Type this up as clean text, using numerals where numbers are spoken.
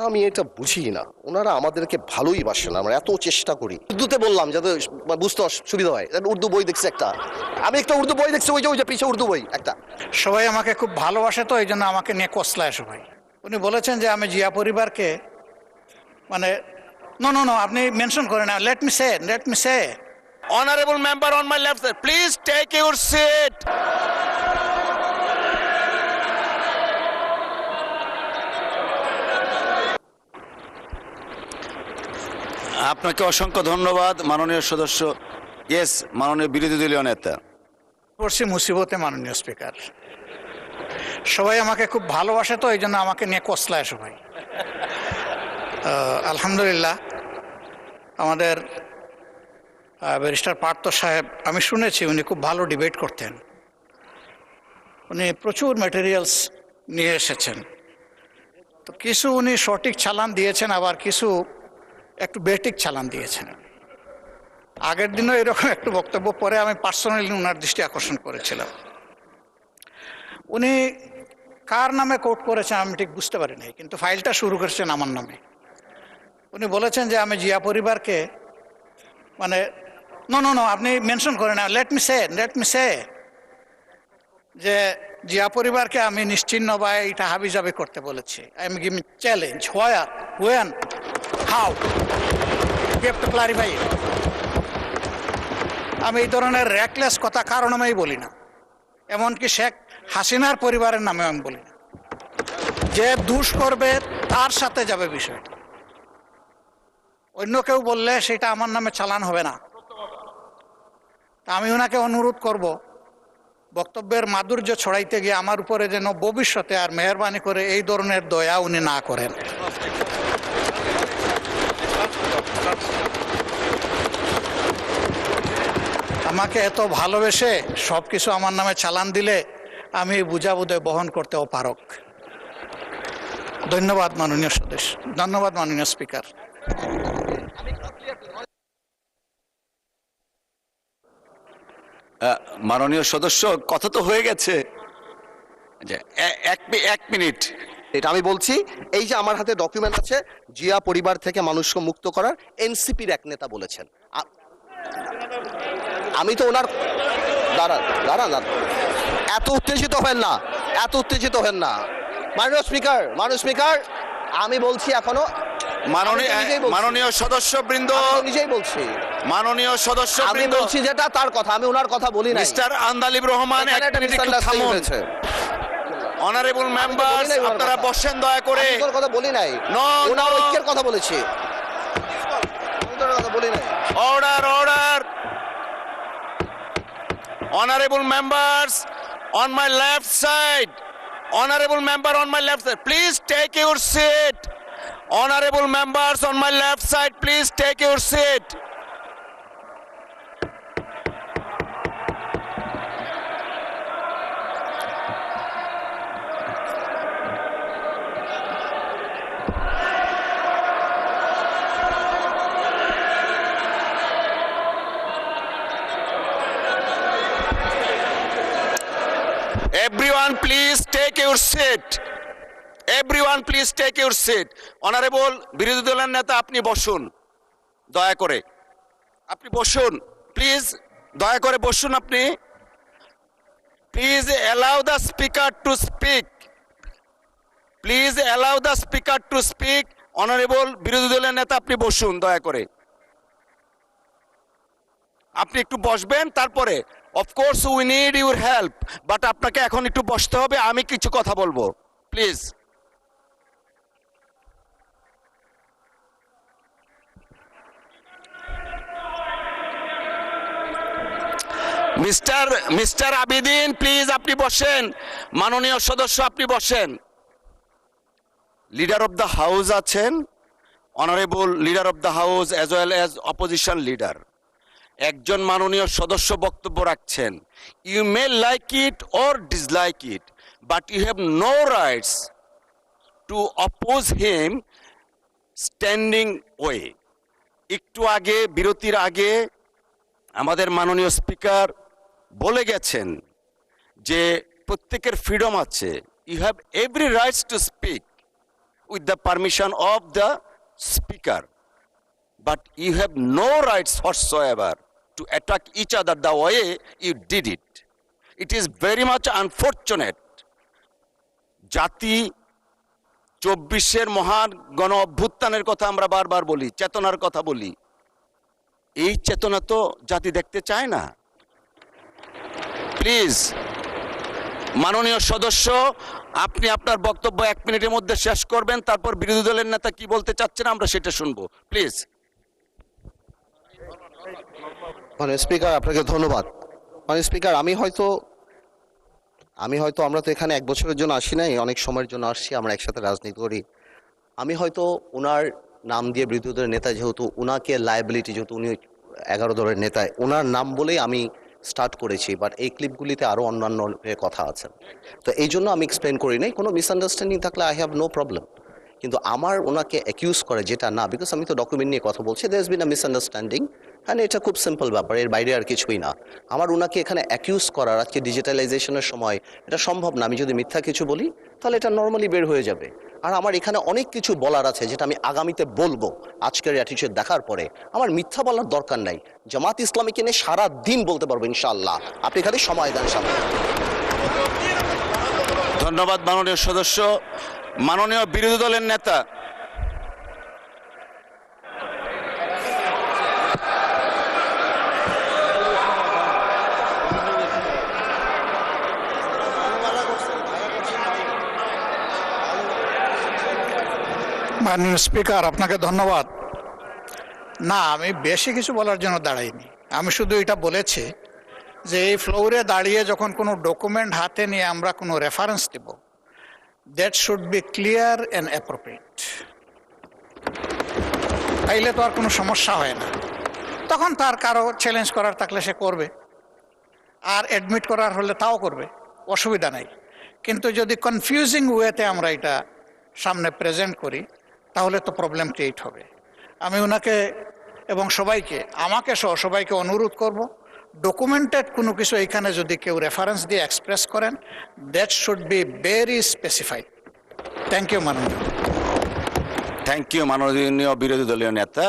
আমি এটা বুঝি না, ওনারা আমাদেরকে ভালোই বাসে না, আমরা এত চেষ্টা করি। উর্দুতে বললাম যাতে বুঝতে সুবিধা হয়। উর্দু বই দেখছি একটা, আমি একটা উর্দু বই দেখছি, ওই যে পিছে উর্দু বই একটা। সবাই আমাকে খুব ভালোবাসে, তো এই জন্য আমাকে নিয়ে কসলায় সবাই। উনি বলেছেন যে আমি জিয়া পরিবারকে মানে নো নো নো আপনি মেনশন করেন না, let me say Honorable member on my left side, please take your seat. আপনাকে অসংখ্য ধন্যবাদ মাননীয় সদস্য। ইয়েস, মাননীয় বিরোধী দলীয় নেতা। পড়ছি মুসিবতে মাননীয় স্পিকার। সবাই আমাকে খুব ভালোবাসে, তো এই জন্য আমাকে নিয়ে কসলায় সবাই। আলহামদুলিল্লাহ, আমাদের ব্যারিস্টার পার্থ সাহেব, আমি শুনেছি উনি খুব ভালো ডিবেট করতেন। উনি প্রচুর ম্যাটেরিয়ালস নিয়ে এসেছেন, তো কিছু উনি সঠিক চালান দিয়েছেন, আবার কিছু একটু বেঠিক চালান দিয়েছেন। আগের দিনও এরকম একটু বক্তব্য পরে আমি পার্সোনালি ওনার দৃষ্টি আকর্ষণ করেছিলাম। উনি কার নামে কোট করেছেন আমি ঠিক বুঝতে পারি নাই, কিন্তু ফাইলটা শুরু করেছেন আমার নামে। উনি বলেছেন যে আমি জিয়া পরিবারকে মানে নো নো নো আপনি মেনশন করেন না, লেট মি সে যে জিয়া পরিবারকে আমি নিশ্চিহ্ন বা এটা হাবিজাবি করতে বলেছি। I am giving challenge, where, when, how, you have to clarify. আমি এই ধরনের র্যাকলেস কথা কারো নামেই বলি না, এমনকি শেখ হাসিনার পরিবারের নামে আমি বলি না। যে দুষ করবে তার সাথে যাবে বিষয়টা, অন্য কেউ বললে সেটা আমার নামে চালান হবে না। আমি ওনাকে অনুরোধ করব, বক্তব্যের মাধুর্য ছড়াইতে গিয়ে আমার উপরে যেন ভবিষ্যতে আর মেহরবানি করে এই ধরনের দয়া উনি না করেন। আমাকে এত ভালোবেসে সব কিছু আমার নামে চালান দিলে আমি বুঝাবুঝে বহন করতেও পারক। ধন্যবাদ মাননীয় সদস্য, ধন্যবাদ মাননীয় স্পিকার। মাননীয় সদস্য, কথা তো হয়ে গেছে। এক মিনিট, এটা আমি বলছি, এই যে আমার হাতে ডকুমেন্ট আছে, জিয়া পরিবার থেকে মানুষকে মুক্ত করার এনসিপির এক নেতা বলেছেন। আমি তো ওনার দাঁড়ান দাঁড়ান দাঁড়ান, এত উত্তেজিত হেন না, এত উত্তেজিত হেন না মাননীয় স্পিকার, আমি বলছি এখনো মাননীয় সদস্যবৃন্দ, নিজেই বলছি, মাননীয় আমি সদস্যবৃন্দ, বলছি যেটা তার কথা, আমি ওনার কথা বলি না। মিস্টার আন্দালিব রহমান, এখানে একটা misunderstanding হয়েছে। অনারেবল মেম্বার, আপনারা বসেন দয়া করে। আমি তোর কথা বলি নাই, ওনার ঐক্যের কথা বলেছি, আমি তোর কথা বলি নাই। Order. Honorable members on my left side. Honorable member on my left side, please take your seat. Honorable members on my left side, please take your seat. Everyone please take your seat. Everyone please take your seat. Honorable বিরোধী দলের নেতা, আপনি বসুন দয়া করে, আপনি বসুন please, দয়া করে বসুন আপনি। Please allow the speaker to speak. Please allow the speaker to speak. Honorable বিরোধী দলের নেতা, আপনি বসুন দয়া করে, আপনি একটু বসবেন। তারপরে of course we need your help, but আপনাকে এখন একটু বসতে হবে, আমি কিছু কথা বলবো প্লিজ। মিস্টার আবিদিন, প্লিজ আপনি বসেন। মাননীয় সদস্য, আপনি বসেন। লিডার অফ দ্য হাউস আছেন, honourable leader of the house as well as opposition leader. একজন মাননীয় সদস্য বক্তব্য রাখছেন, you may like it or dislike it, but you have no rights to oppose him standing way. একটু আগে, বিরতির আগে আমাদের মাননীয় স্পিকার বলে গেছেন যে প্রত্যেকের ফ্রিডম আছে, you have every rights to speak, with the permission of the speaker. But you have no rights whatsoever to attack each other the way you did it. It is very much unfortunate. জাতি 24-এর মহান গণ অভ্যুত্থানের কথা আমরা বারবার বলি, চেতনার কথা বলি। এই চেতনা তো জাতি দেখতে চায় না। প্লিজ মাননীয় সদস্য, আপনি আপনার বক্তব্য 1 মিনিটের মধ্যে শেষ করবেন, তারপর বিরোধী দলের নেতা কি বলতে চাচ্ছেন আমরা সেটা শুনবো। প্লিজ। মানে স্পিকার, আপনাকে ধন্যবাদ। মানে স্পিকার, আমি হয়তো আমরা তো এখানে 1 বছরের জন্য আসি নাই, অনেক সময়ের জন্য আসছি, আমরা একসাথে রাজনীতি করি। আমি হয়তো ওনার নাম দিয়ে বিরোধী দলের নেতা, যেহেতু ওনাকে লায়াবিলিটি, যেহেতু উনি 11 দলের নেতা, ওনার নাম বলেই আমি স্টার্ট করেছি। বাট এই ক্লিপগুলিতে আরও অন্যান্য কথা আছে, তো এই জন্য আমি এক্সপ্লেন করি নাই। কোনো মিসআন্ডারস্ট্যান্ডিং থাকলে আই হ্যাভ নো প্রবলেম। কিন্তু আমার ওনাকে অ্যাকিউজ করে যেটা না, বিকজ আমি তো ডকুমেন্ট নিয়ে কথা বলছি, there has been a misunderstanding, হ্যাঁ এটা খুব সিম্পল ব্যাপার, এর বাইরে আর কিছুই না। আমার ওনাকে এখানে অ্যাকিউজ করার, আজকে ডিজিটালাইজেশনের সময় এটা সম্ভব না। আমি যদি মিথ্যা কিছু বলি তাহলে এটা নর্মালি বের হয়ে যাবে। আর আমার এখানে অনেক কিছু বলার আছে যেটা আমি আগামীতে বলবো। আজকের অ্যাটিটিউড দেখার পরে আমার মিথ্যা বলার দরকার নাই। জামাত ইসলামীকে নিয়ে সারা দিন বলতে পারবো ইনশাআল্লাহ, আপনি খালি সময় দেন সামনে। ধন্যবাদ মাননীয় সদস্য। মাননীয় বিরোধী দলের নেতা, মাননীয় স্পিকার, আপনাকে ধন্যবাদ। না, আমি বেশি কিছু বলার জন্য দাঁড়াইনি। আমি শুধু এটা বলেছি যে এই ফ্লোরে দাঁড়িয়ে যখন কোনো ডকুমেন্ট হাতে নিয়ে আমরা কোনো রেফারেন্স দেব, that should be clear and appropriate. তাইলে তো আর কোনো সমস্যা হয় না। তখন তার কারো চ্যালেঞ্জ করার থাকলে সে করবে, আর অ্যাডমিট করার হলে তাও করবে, অসুবিধা নাই। কিন্তু যদি কনফিউজিং ওয়েতে আমরা এটা সামনে প্রেজেন্ট করি তাহলে তো প্রবলেম ক্রিয়েট হবে। আমি ওনাকে এবং সবাইকে, আমাকে সহ সবাইকে অনুরোধ করব, ডকুমেন্টেড কোনো কিছু এখানে যদি কেউ রেফারেন্স দিয়ে এক্সপ্রেস করেন, that should be very specified. Thank you মাননীয়। থ্যাংক ইউ মাননীয় বিরোধী দলীয় নেতা।